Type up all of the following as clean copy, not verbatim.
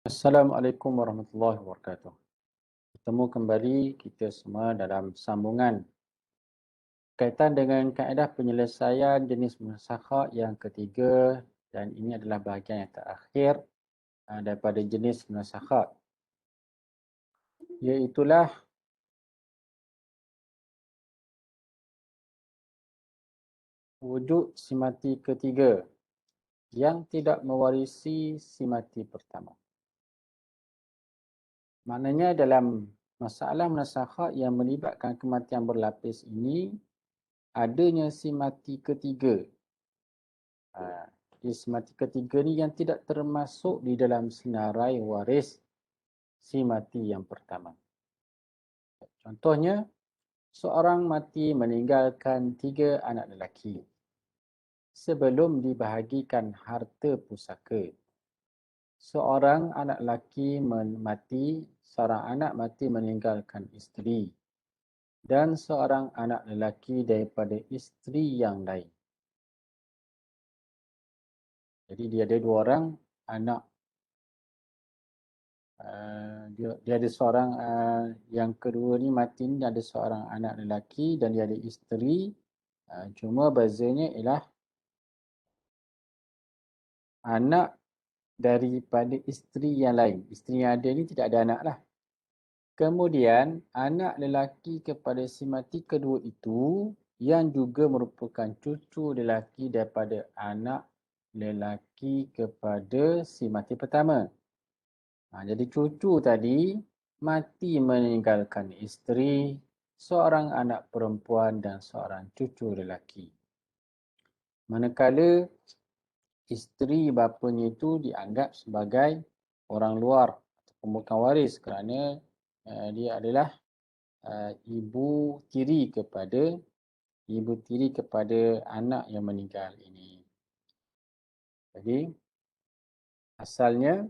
Assalamualaikum warahmatullahi wabarakatuh. Bertemu kembali kita semua dalam sambungan kaitan dengan kaedah penyelesaian jenis munsakha yang ketiga, dan ini adalah bahagian yang terakhir daripada jenis munsakha, iaitulah wujud simati ketiga yang tidak mewarisi simati pertama. Maknanya dalam masalah munsakha yang melibatkan kematian berlapis ini, adanya simati ketiga. Simati ketiga ni yang tidak termasuk di dalam senarai waris simati yang pertama. Contohnya, seorang mati meninggalkan 3 anak lelaki. Sebelum dibahagikan harta pusaka, seorang anak lelaki mati, seorang anak mati meninggalkan isteri, dan seorang anak lelaki daripada isteri yang lain. Jadi dia ada 2 orang anak. Dia ada seorang, yang kedua ni mati ni ada seorang anak lelaki dan dia ada isteri. Cuma bezanya ialah anak daripada isteri yang lain. Isteri yang ada ni tidak ada anak lah. Kemudian anak lelaki kepada si mati kedua itu yang juga merupakan cucu lelaki daripada anak lelaki kepada si mati pertama. Jadi cucu tadi mati meninggalkan isteri, seorang anak perempuan dan seorang cucu lelaki. Manakala isteri bapanya itu dianggap sebagai orang luar ataupun bukan waris kerana dia adalah ibu tiri kepada anak yang meninggal ini. Jadi asalnya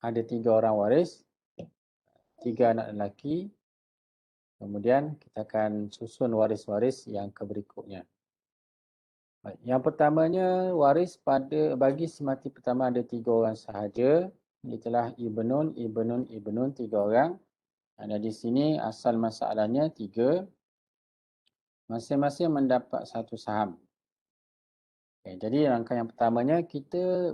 ada 3 orang waris, 3 anak lelaki. Kemudian kita akan susun waris-waris yang berikutnya. Yang pertamanya, waris bagi si mati pertama ada 3 orang sahaja. Itulah ibnun, 3 orang. Dan di sini asal masalahnya 3. Masing-masing mendapat 1 saham. Jadi rangkaian yang pertamanya kita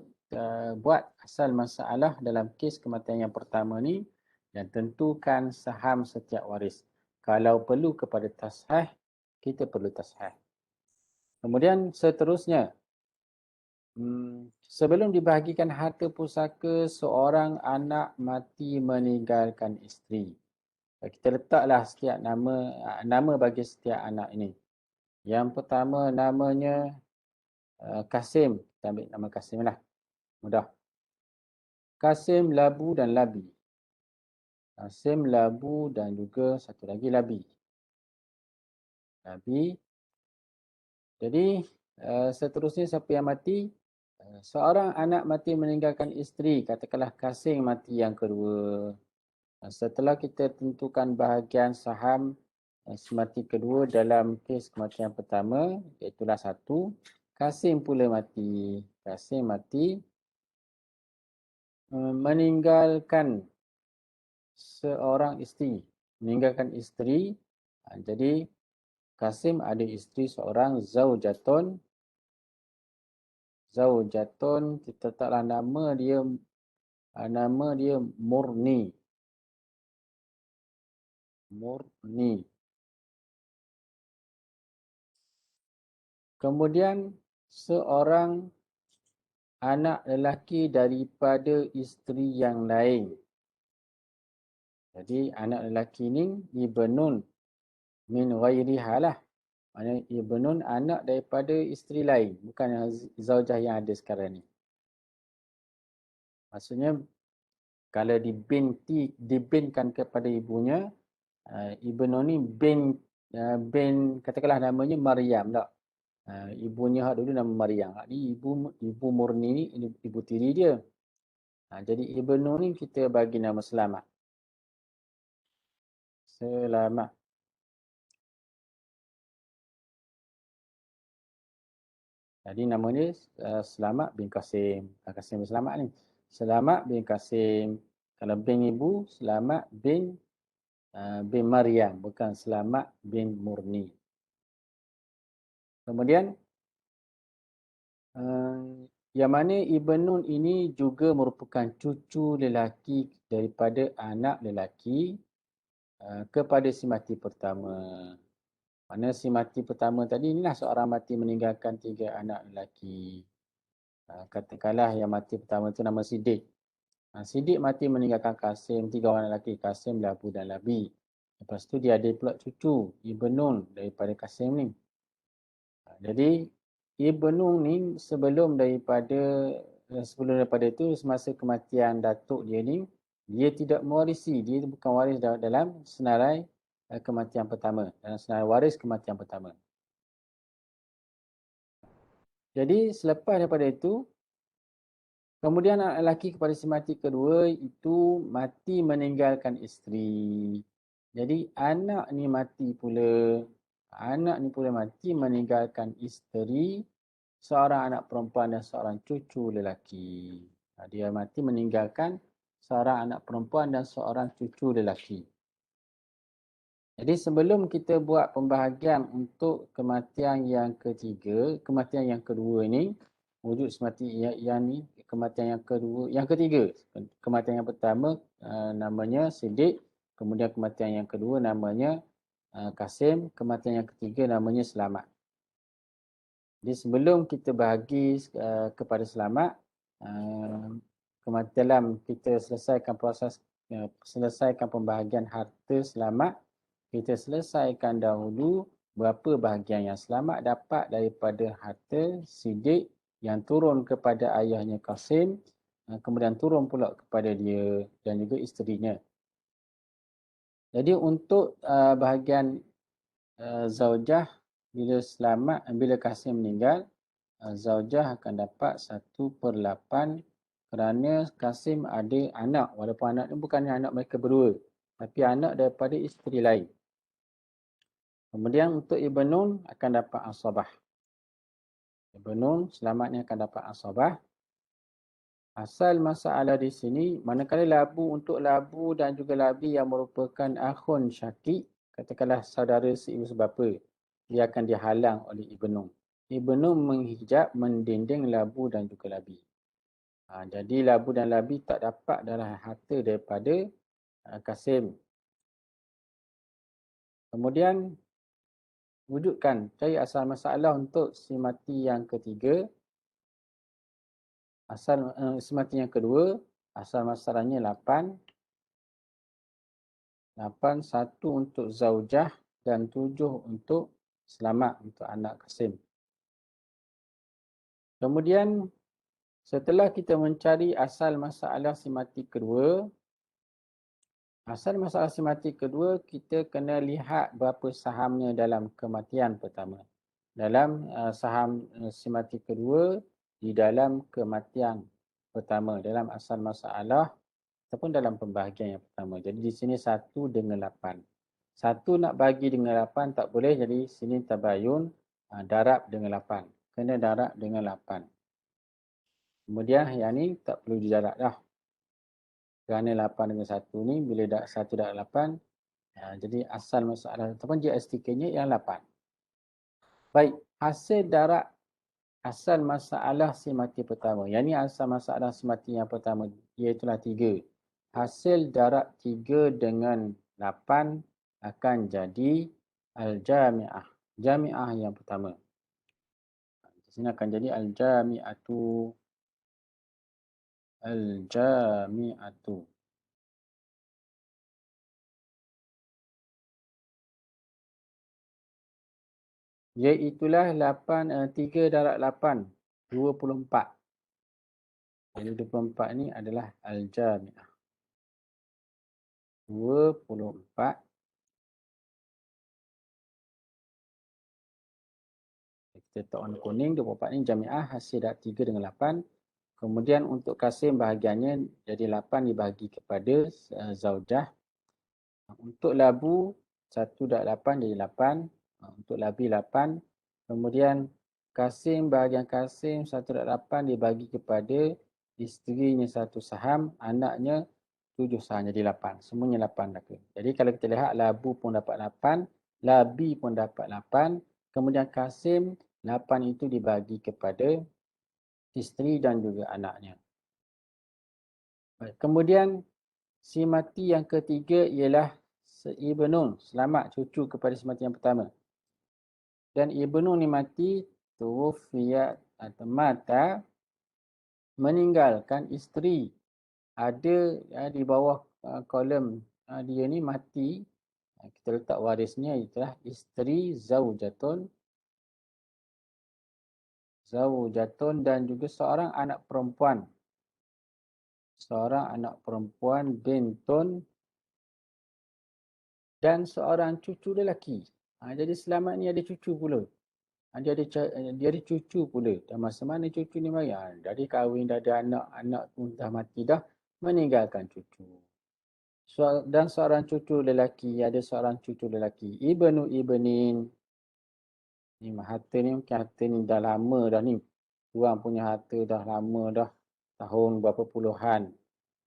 buat asal masalah dalam kes kematian yang pertama ni dan tentukan saham setiap waris. Kalau perlu kepada tashah, kita perlu tashah. Kemudian seterusnya, sebelum dibahagikan harta pusaka, seorang anak mati meninggalkan isteri. Kita letaklah setiap nama bagi setiap anak ini. Yang pertama namanya Kasim. Kita ambil nama Kasim lah. Mudah. Kasim, Labu dan Labi. Kasim, Labu dan juga satu lagi Labi. Jadi seterusnya siapa yang mati? Seorang anak mati meninggalkan isteri. Katakanlah Kasim mati yang kedua. Setelah kita tentukan bahagian saham semati kedua dalam kes kematian pertama, iaitulah 1. Kasim pula mati. Kasim mati meninggalkan seorang isteri. Meninggalkan isteri. Jadi Kasim ada isteri seorang, Zaujatun. Kita letaklah nama dia Murni. Kemudian seorang anak lelaki daripada isteri yang lain. Jadi anak lelaki ni ibnun min ghairiha lah. Maksudnya ibnun anak daripada isteri lain, bukan zaujah yang ada sekarang ni. Maksudnya kalau dibinkan kepada ibunya, ibnun ni bin katakanlah namanya Maryam tak. Ibunya hak dulu nama Maryam. Ni ibu Murni ni ibu tiri dia. Jadi ibnu ni kita bagi nama Selamat. Jadi nama dia Selamat bin Kasim. Kasim bin Selamat ni. Selamat bin Kasim. Kalau bin ibu, Selamat bin Maryam, bukan Selamat bin Murni. Kemudian yang mana Ibn Nun ini juga merupakan cucu lelaki daripada anak lelaki kepada si mati pertama. Mana si mati pertama tadi inilah seorang mati meninggalkan 3 anak lelaki. Katakanlah yang mati pertama itu nama Siddiq. Siddiq mati meninggalkan Kasim, 3 orang lelaki, Kasim, Labu dan Labi. Lepas tu dia ada pula cucu Ibn Nun daripada Kasim ni. Jadi Ibn Nun ni sebelum daripada itu, semasa kematian datuk dia ni, dia tidak mewarisi, dia bukan waris dalam senarai kematian pertama, dalam senarai waris kematian pertama. Jadi selepas daripada itu, kemudian anak lelaki kepada si mati kedua itu mati meninggalkan isteri. Jadi anak ni mati pula. Anak ni pula mati meninggalkan isteri, seorang anak perempuan dan seorang cucu lelaki. Dia mati meninggalkan seorang anak perempuan dan seorang cucu lelaki. Jadi sebelum kita buat pembahagian untuk kematian yang ketiga, kematian yang kedua ni, wujud semati yang ni, kematian yang kedua, yang ketiga. Kematian yang pertama namanya Siddiq, kemudian kematian yang kedua namanya Kasim, kematian yang ketiga namanya Selamat. Jadi sebelum kita bahagi kepada Selamat, dalam kita selesaikan proses, selesaikan pembahagian harta Selamat, kita selesaikan dahulu berapa bahagian yang Selamat dapat daripada harta Siddiq yang turun kepada ayahnya Kasim, kemudian turun pula kepada dia dan juga isterinya. Jadi untuk bahagian zaujah, bila Kasim meninggal, zaujah akan dapat 1/8 kerana Kasim ada anak, walaupun anak ni bukannya anak mereka berdua, tapi anak daripada isteri lain. Kemudian untuk Ibn Nun akan dapat asabah. Ibn Nun selamatnya akan dapat asabah. Asal masalah di sini, manakala labu untuk labu dan juga labi yang merupakan akhun syakik, katakanlah saudara seibu sebapa, dia akan dihalang oleh Ibn Nun. Ibn Nun menghijab, mendinding labu dan juga labi. Jadi labu dan labi tak dapat dalam harta daripada Kasim. Kemudian wujudkan, cari asal masalah untuk si mati yang ketiga. Asal si mati yang kedua, asal masalahnya 8. 8, 1 untuk zaujah dan 7 untuk Selamat, untuk anak Kasim. Kemudian setelah kita mencari asal masalah si mati kedua, asal masalah si mati kedua, kita kena lihat berapa sahamnya dalam kematian pertama. Dalam saham si mati kedua, di dalam kematian pertama, dalam asal masalah ataupun dalam pembahagian yang pertama. Jadi di sini 1/8. 1 nak bagi dengan 8 tak boleh, jadi sini tabayun darab dengan 8. Kena darab dengan 8. Kemudian yang ni tak perlu didarab dah. Kerana 8 dengan 1 ni, bila 1 darab 8, jadi asal masalah ataupun JSTK-nya yang 8. Baik, hasil darab asal masalah si mati pertama. Yang ni asal masalah si mati yang pertama, iaitulah 3. Hasil darab 3 dengan 8 akan jadi al-jami'ah. Jami'ah yang pertama. Di sini akan jadi al-jami'atu. Al-jami'atu. Iaitulah 3 darab 8. 24. Jadi 24 ni adalah al-jami'ah. 24. Kita letak warna kuning, 24 ni jami'ah, hasil darab 3 dengan 8. Kemudian untuk Kasim bahagiannya jadi 8 dibahagi kepada zaujah. Untuk labu 1/8 jadi 8. Untuk labi 8. Kemudian Kasim, bahagian Kasim 1/8 dibagi kepada isterinya 1 saham, anaknya 7 saham, jadi 8. Semuanya 8 laka. Jadi kalau kita lihat Labu pun dapat 8, Labi pun dapat 8, kemudian Kasim 8 itu dibagi kepada isteri dan juga anaknya. Baik. Kemudian si mati yang ketiga ialah Ibnun, selamat cucu kepada si mati yang pertama. Dan Ibnun ni mati tuwufiyat atau mata, meninggalkan isteri. Ada di bawah kolom dia ni mati, kita letak warisnya itulah isteri zaujatun dan juga seorang anak perempuan. Seorang anak perempuan bintun dan seorang cucu lelaki. Jadi selamat ni ada cucu pula. Dia ada cucu pula. Dan masa mana cucu ni mari? Dari kahwin dah ada anak, anak pun dah mati dah, meninggalkan cucu. Dan seorang cucu lelaki, ada seorang cucu lelaki. Ibnu ibnin. Ni harta ni mungkin harta ni dah lama dah ni. Tuan punya harta dah lama dah. Tahun berapa puluhan.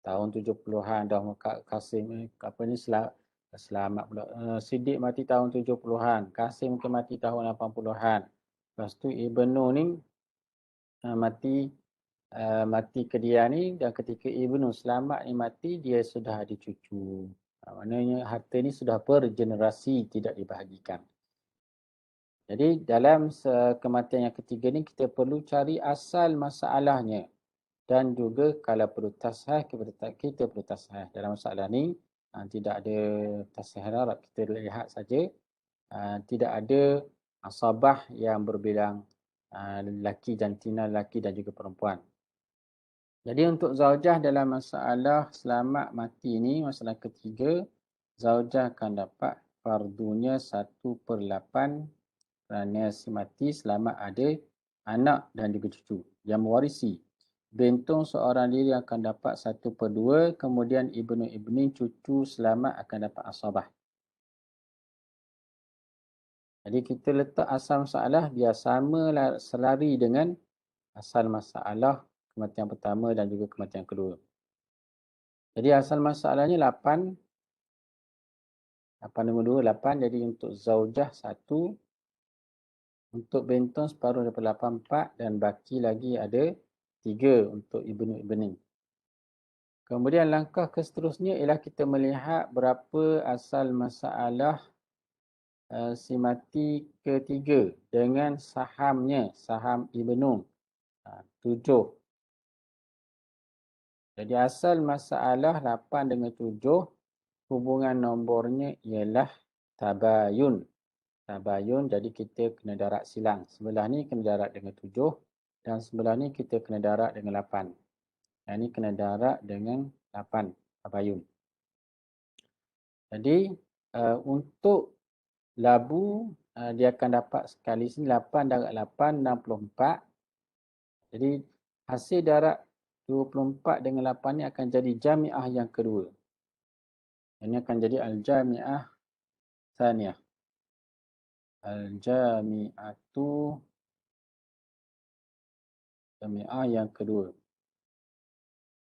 Tahun 70-an dah Kasim apa ni selamat pula. Siddiq mati tahun 70-an. Kasim mungkin mati tahun 80-an. Lepas tu Ibnu ni mati ke dia ni, dan ketika Ibnu selamat ni mati, dia sudah ada cucu. Maknanya harta ni sudah bergenerasi, tidak dibahagikan. Jadi dalam kematian yang ketiga ni kita perlu cari asal masalahnya. Dan juga kalau perlu tasahih, kita perlu tasahih. Dalam masalah ni tidak ada tasahih Arab, kita lihat saja. Tidak ada asabah yang berbilang lelaki, jantina lelaki dan juga perempuan. Jadi untuk zaujah dalam masalah selamat mati ni, masalah ketiga, zaujah akan dapat fardunya 1/8 kerana si mati selamat ada anak dan juga cucu yang mewarisi. Bintun seorang diri akan dapat 1/2, kemudian ibnu ibni cucu selamat akan dapat asabah. Jadi kita letak asal masalah biar sama selari dengan asal masalah kematian pertama dan juga kematian kedua. Jadi asal masalahnya 8. 8 nombor 2, 8. Jadi untuk zaujah 1. Untuk bintun separuh daripada 8, 4. Dan baki lagi ada 3 untuk ibnu ibni. Kemudian langkah seterusnya ialah kita melihat berapa asal masalah si mati ketiga dengan sahamnya, saham ibnu. 7. Jadi asal masalah 8 dengan 7, hubungan nombornya ialah tabayun. Tabayun, jadi kita kena darat silang. Sebelah ni kena darat dengan 7 dan sebelah ni kita kena darat dengan 8. Yang ni kena darat dengan 8. Tabayun. Jadi untuk labu dia akan dapat sekali sini 8 darat 8, 64. Jadi hasil darat 24 dengan 8 ni akan jadi jami'ah yang kedua. Ini akan jadi al-jami'ah tsaniyah. Al-jami'atu jami'ah yang kedua.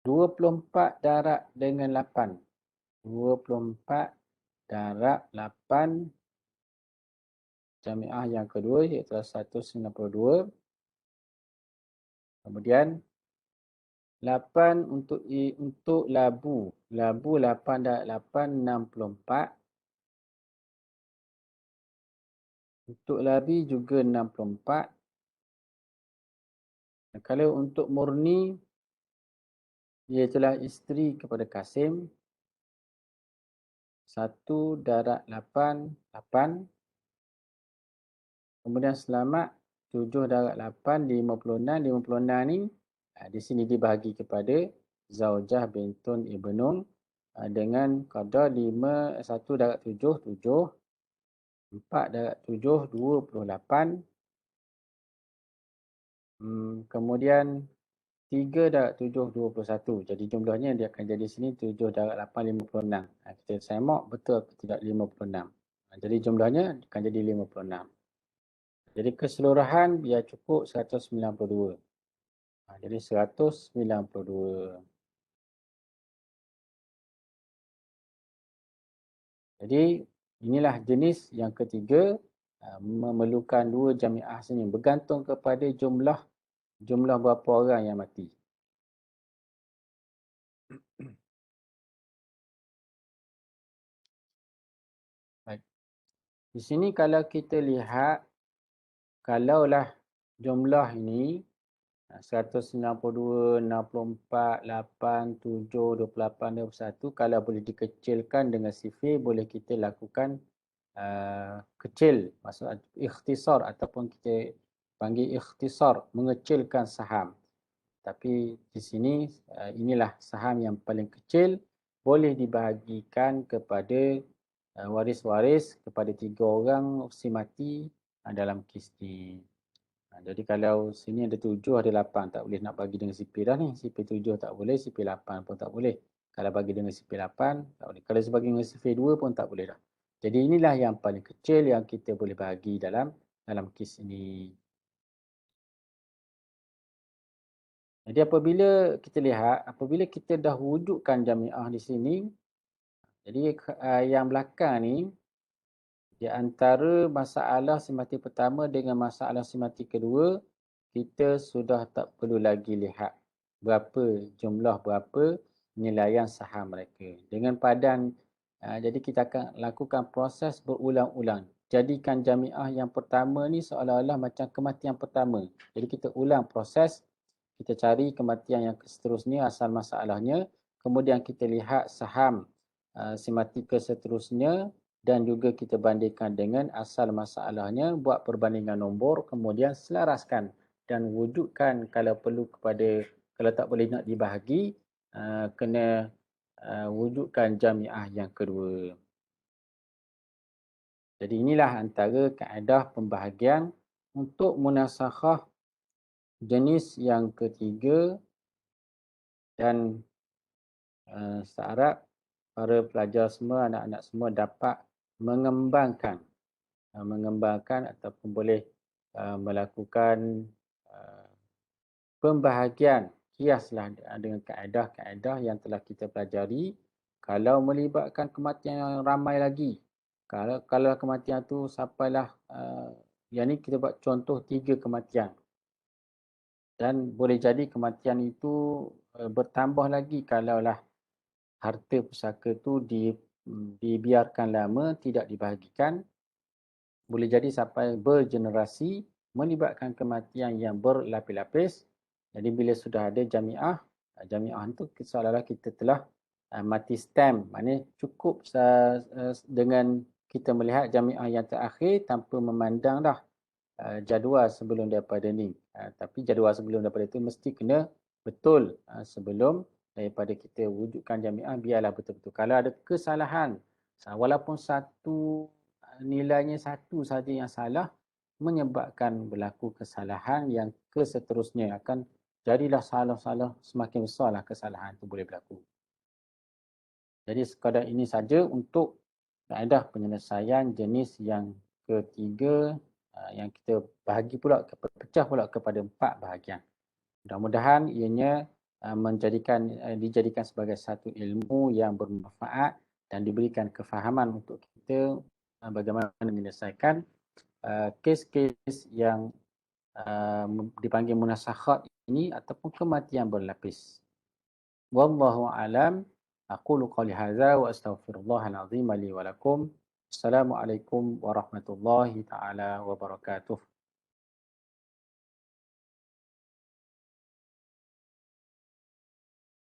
24 darat dengan 8. 24 darat 8 jami'ah yang kedua iaitu 192. Kemudian 8 untuk labu. Labu 8 darat 8, 64. Untuk labi juga 64. Dan kalau untuk murni, ia telah isteri kepada Kasim. 1 darat 8, 8. Kemudian selamat 7 darat 8, 56. 56 ni di sini dibahagi kepada zaujah bintun ibnun dengan qadar 1 darat 7, 7. 4 darat 7, 28. Kemudian 3 darat 7, 21. Jadi jumlahnya dia akan jadi sini 7 darat 8, 56. Kita semak betul atau tidak 56. Jadi jumlahnya akan jadi 56. Jadi keseluruhan biar cukup 192. Jadi 192. Jadi inilah jenis yang ketiga, memerlukan dua jamiah senyum bergantung kepada jumlah berapa orang yang mati. Baik. Di sini kalau kita lihat, kalaulah jumlah ini 192, 64, 8, 7, 28, 21, kalau boleh dikecilkan dengan sifir, boleh kita lakukan kecil, maksud ikhtisar ataupun kita panggil ikhtisar, mengecilkan saham. Tapi di sini inilah saham yang paling kecil, boleh dibahagikan kepada waris-waris, kepada 3 orang si mati dalam kes ni. Jadi kalau sini ada 7, ada 8, tak boleh nak bagi dengan sipir dah ni. Sipir 7 tak boleh, sipir 8 pun tak boleh. Kalau bagi dengan sipir 8, tak boleh. Kalau bagi dengan sipir 2 pun tak boleh dah. Jadi inilah yang paling kecil yang kita boleh bagi dalam kes ini. Jadi apabila kita lihat, apabila kita dah wujudkan jamiah di sini, jadi yang belakang ni, di antara masalah semati pertama dengan masalah semati kedua, kita sudah tak perlu lagi lihat jumlah berapa penilaian saham mereka. Dengan padan, jadi kita akan lakukan proses berulang-ulang. Jadikan jamiah yang pertama ni seolah-olah macam kematian pertama. Jadi kita ulang proses, kita cari kematian yang seterusnya, asal masalahnya. Kemudian kita lihat saham semati ke seterusnya, dan juga kita bandingkan dengan asal masalahnya, buat perbandingan nombor, kemudian selaraskan dan wujudkan kalau perlu kepada, kalau tak boleh nak dibahagi, kena wujudkan jamiah yang kedua. Jadi inilah antara kaedah pembahagian untuk munasakhah jenis yang ketiga, dan saya harap para pelajar semua, anak-anak semua dapat mengembangkan ataupun boleh melakukan pembahagian kiaslah dengan kaedah-kaedah yang telah kita pelajari. Kalau melibatkan kematian yang ramai lagi, kalau kematian tu sampailah yang ni kita buat contoh 3 kematian, dan boleh jadi kematian itu bertambah lagi kalaulah harta pusaka tu dibiarkan lama, tidak dibahagikan. Boleh jadi sampai bergenerasi, melibatkan kematian yang berlapis-lapis. Jadi bila sudah ada jamiah itu seolah-olah kita telah mati stamp. Maknanya cukup dengan kita melihat jamiah yang terakhir tanpa memandang dah jadual sebelum daripada ni. Tapi jadual sebelum daripada itu mesti kena betul sebelum daripada kita wujudkan jamiah, biarlah betul-betul. Kalau ada kesalahan, walaupun satu nilainya satu saja yang salah, menyebabkan berlaku kesalahan yang keseterusnya, akan jadilah salah-salah semakin besarlah kesalahan itu boleh berlaku. Jadi sekadar ini saja untuk kaedah penyelesaian jenis yang ketiga, yang kita bahagi pula, pecah pula kepada 4 bahagian. Mudah-mudahan ianya dijadikan sebagai satu ilmu yang bermanfaat dan diberikan kefahaman untuk kita bagaimana menyelesaikan kes-kes yang dipanggil munasakhat ini ataupun kematian berlapis. Wallahu alam. Aqulu qali hadza wa astaghfirullahal azim li wa lakum. Assalamualaikum warahmatullahi taala wabarakatuh.